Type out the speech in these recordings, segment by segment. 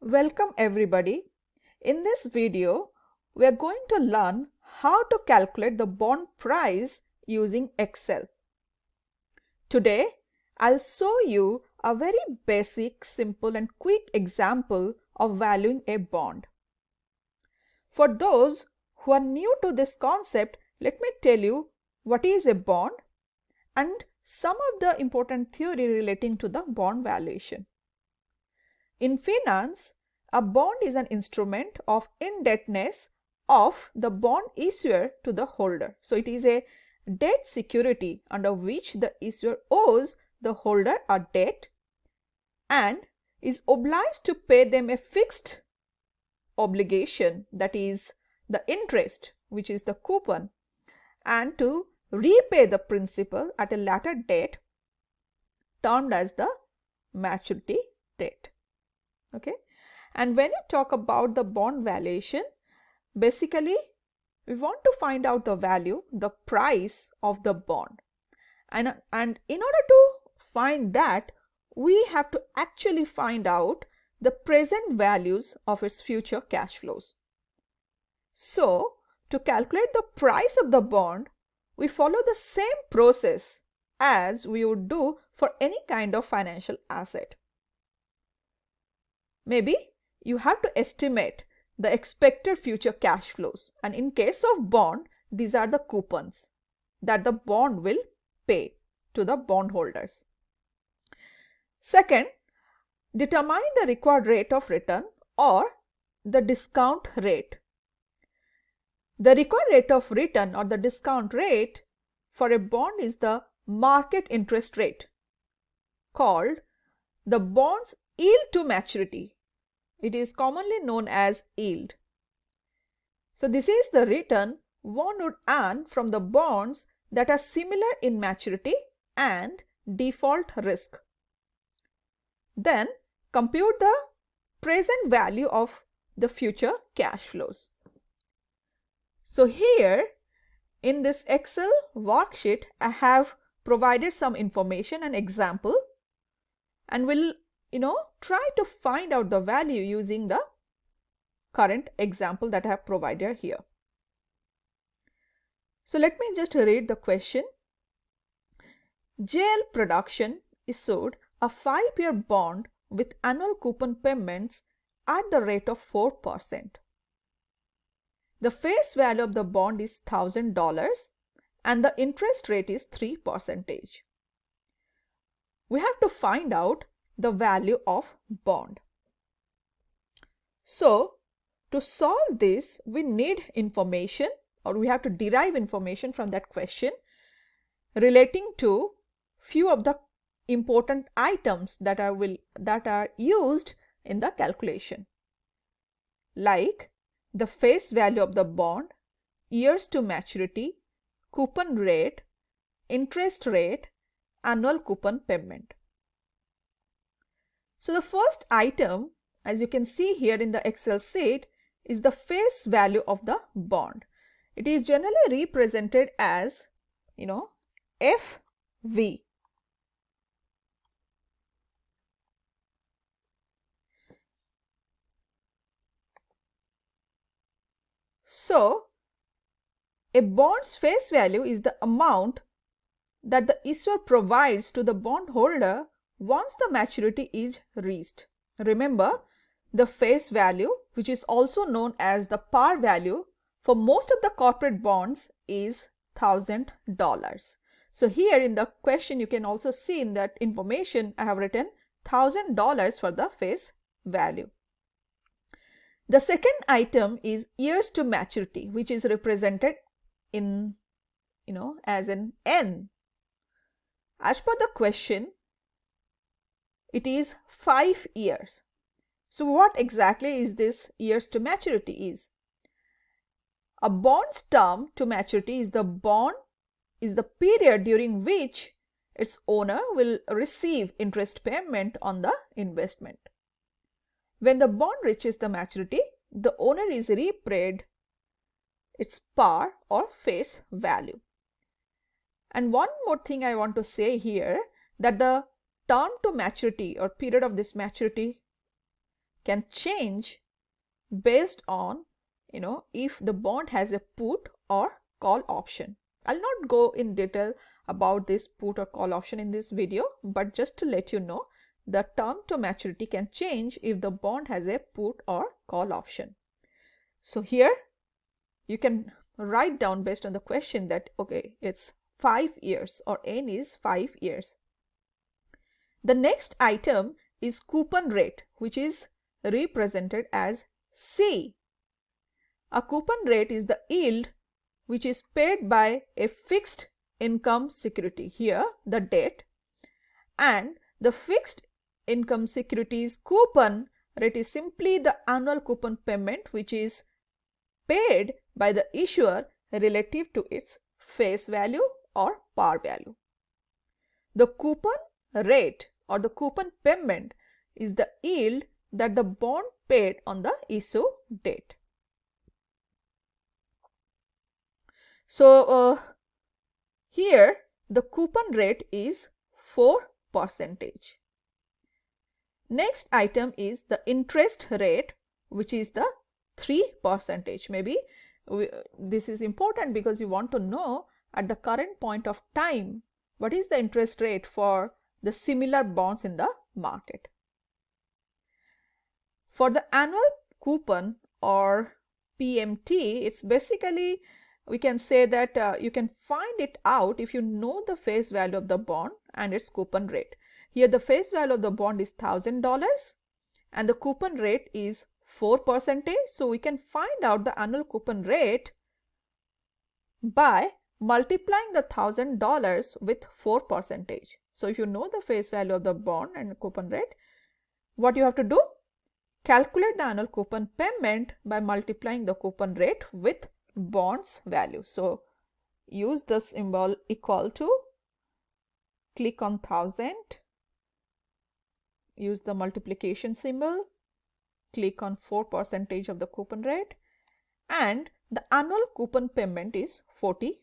Welcome everybody. In this video, we are going to learn how to calculate the bond price using Excel. Today, I'll show you a very basic, simple and quick example of valuing a bond. For those who are new to this concept, let me tell you what is a bond and some of the important theory relating to the bond valuation. In finance, a bond is an instrument of indebtedness of the bond issuer to the holder. So it is a debt security under which the issuer owes the holder a debt and is obliged to pay them a fixed obligation, that is the interest, which is the coupon, and to repay the principal at a later date termed as the maturity date. Okay, and when you talk about the bond valuation, basically we want to find out the value, the price of the bond, and in order to find that, we have to actually find out the present values of its future cash flows. So to calculate the price of the bond, we follow the same process as we would do for any kind of financial asset. Maybe you have to estimate the expected future cash flows, and in case of bond, these are the coupons that the bond will pay to the bondholders. Second, determine the required rate of return or the discount rate. The required rate of return or the discount rate for a bond is the market interest rate, called the bond's yield to maturity. It is commonly known as yield. So this is the return one would earn from the bonds that are similar in maturity and default risk. Then compute the present value of the future cash flows. So here in this Excel worksheet, I have provided some information and example, and will try to find out the value using the current example that I have provided here. So let me just read the question. JL Production issued a 5-year bond with annual coupon payments at the rate of 4%. The face value of the bond is $1,000 and the interest rate is 3%. We have to find out the value of bond. So to solve this, we need information, or we have to derive information from that question relating to few of the important items that are used in the calculation, like the face value of the bond, years to maturity, coupon rate, interest rate, annual coupon payment. So the first item, as you can see here in the Excel sheet, is the face value of the bond. It is generally represented as, FV. So a bond's face value is the amount that the issuer provides to the bondholder once the maturity is reached. Remember, the face value, which is also known as the par value, for most of the corporate bonds is $1,000. So here in the question, you can also see in that information I have written $1,000 for the face value. The second item is years to maturity, which is represented in as an N. As per the question, it is 5 years. So what exactly is this years to maturity is? A bond's term to maturity is the period during which its owner will receive interest payment on the investment. When the bond reaches the maturity, the owner is repaid its par or face value. And one more thing I want to say here, that the term to maturity or period of this maturity can change based on, if the bond has a put or call option. I'll not go in detail about this put or call option in this video, but just to let you know, the term to maturity can change if the bond has a put or call option. So here you can write down based on the question that, okay, it's 5 years or N is 5 years. The next item is coupon rate, which is represented as C. A coupon rate is the yield which is paid by a fixed income security, here the debt, and the fixed income security's coupon rate is simply the annual coupon payment which is paid by the issuer relative to its face value or par value. The coupon rate or the coupon payment is the yield that the bond paid on the issue date. So here the coupon rate is 4%. Next item is the interest rate, which is the 3%. Maybe this is important because you want to know at the current point of time what is the interest rate for the similar bonds in the market. For the annual coupon or PMT, it's basically, we can say that you can find it out if you know the face value of the bond and its coupon rate. Here the face value of the bond is $1,000 and the coupon rate is 4%. So we can find out the annual coupon rate by multiplying the $1,000 with 4%. So if you know the face value of the bond and coupon rate, what you have to do? Calculate the annual coupon payment by multiplying the coupon rate with bond's value. So use the symbol equal to, click on 1000, use the multiplication symbol, click on 4% of the coupon rate, and the annual coupon payment is $40.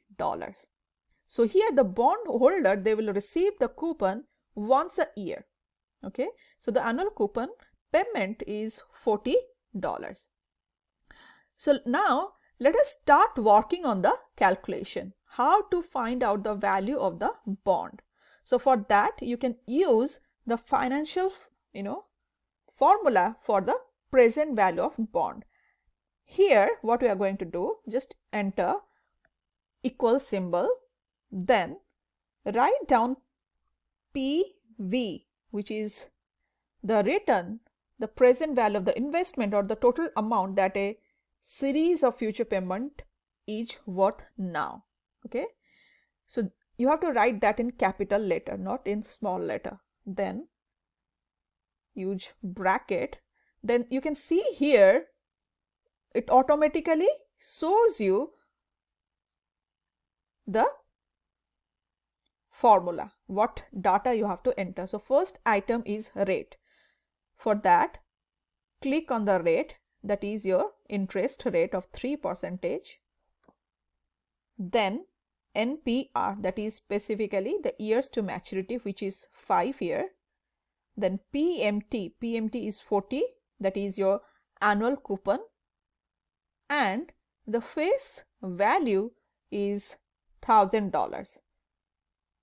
So here the bond holder, they will receive the coupon once a year. Okay, so the annual coupon payment is $40. So now let us start working on the calculation, how to find out the value of the bond. So for that you can use the financial formula for the present value of bond. Here what we are going to do, just enter equal symbol, then write down PV, which is the return, the present value of the investment or the total amount that a series of future payment is worth now. Okay, so you have to write that in capital letter, not in small letter. Then use bracket. Then you can see here it automatically shows you the formula, what data you have to enter. So first item is rate. For that, click on the rate, that is your interest rate of 3%. Then NPR, that is specifically the years to maturity, which is 5 years. Then PMT is 40, that is your annual coupon, and the face value is $1,000.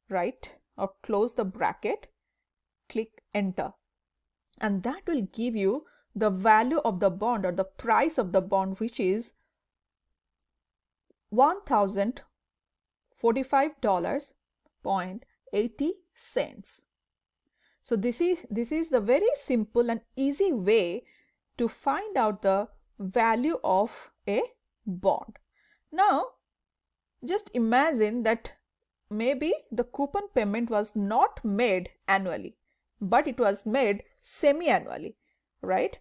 Right, or close the bracket, click enter, and that will give you the value of the bond or the price of the bond, which is $1,045.80. So this is the very simple and easy way to find out the value of a bond. Now just imagine that maybe the coupon payment was not made annually, but it was made semi-annually, right,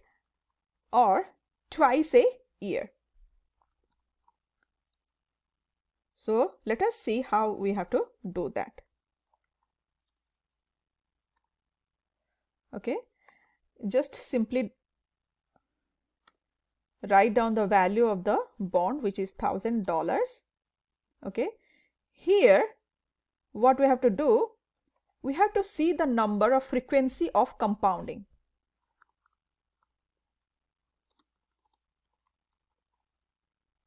or twice a year. So let us see how we have to do that. Okay, just simply write down the value of the bond, which is $1,000. Okay, here what we have to do, we have to see the number of frequency of compounding.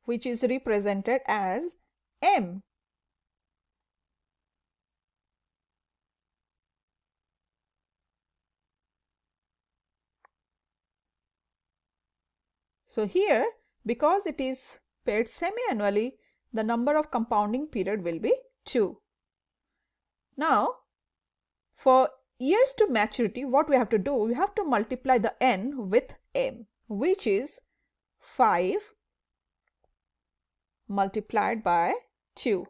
which is represented as M. So here, because it is paid semi-annually, the number of compounding period will be 2. Now, for years to maturity, what we have to do? We have to multiply the N with M, which is 5 multiplied by 2.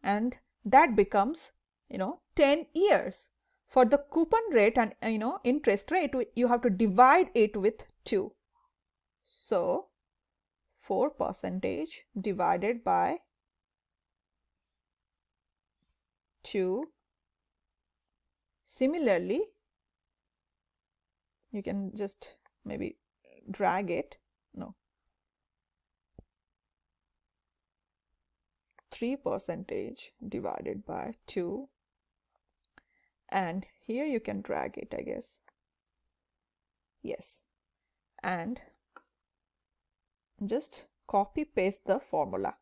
And that becomes, 10 years. For the coupon rate and, interest rate, you have to divide it with 2. So, 4% divided by 2. Similarly, you can just maybe drag it. No. 3% divided by 2. And here you can drag it, I guess. Yes. And just copy paste the formula.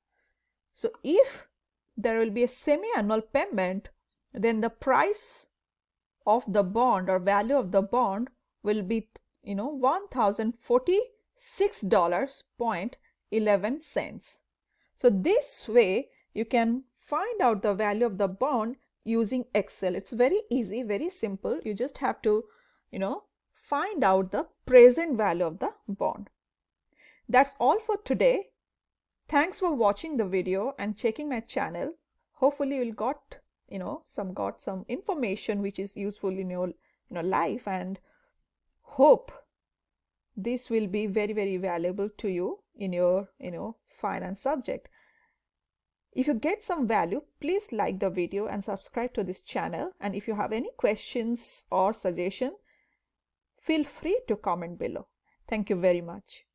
So if there will be a semi-annual payment, then the price of the bond or value of the bond will be $1,046.11. So this way you can find out the value of the bond using Excel. It's very easy, very simple. You just have to find out the present value of the bond. That's all for today. Thanks for watching the video and checking my channel. Hopefully you'll got some information which is useful in your life, and hope this will be very, very valuable to you in your finance subject. If you get some value, please like the video and subscribe to this channel. And if you have any questions or suggestion, feel free to comment below. Thank you very much.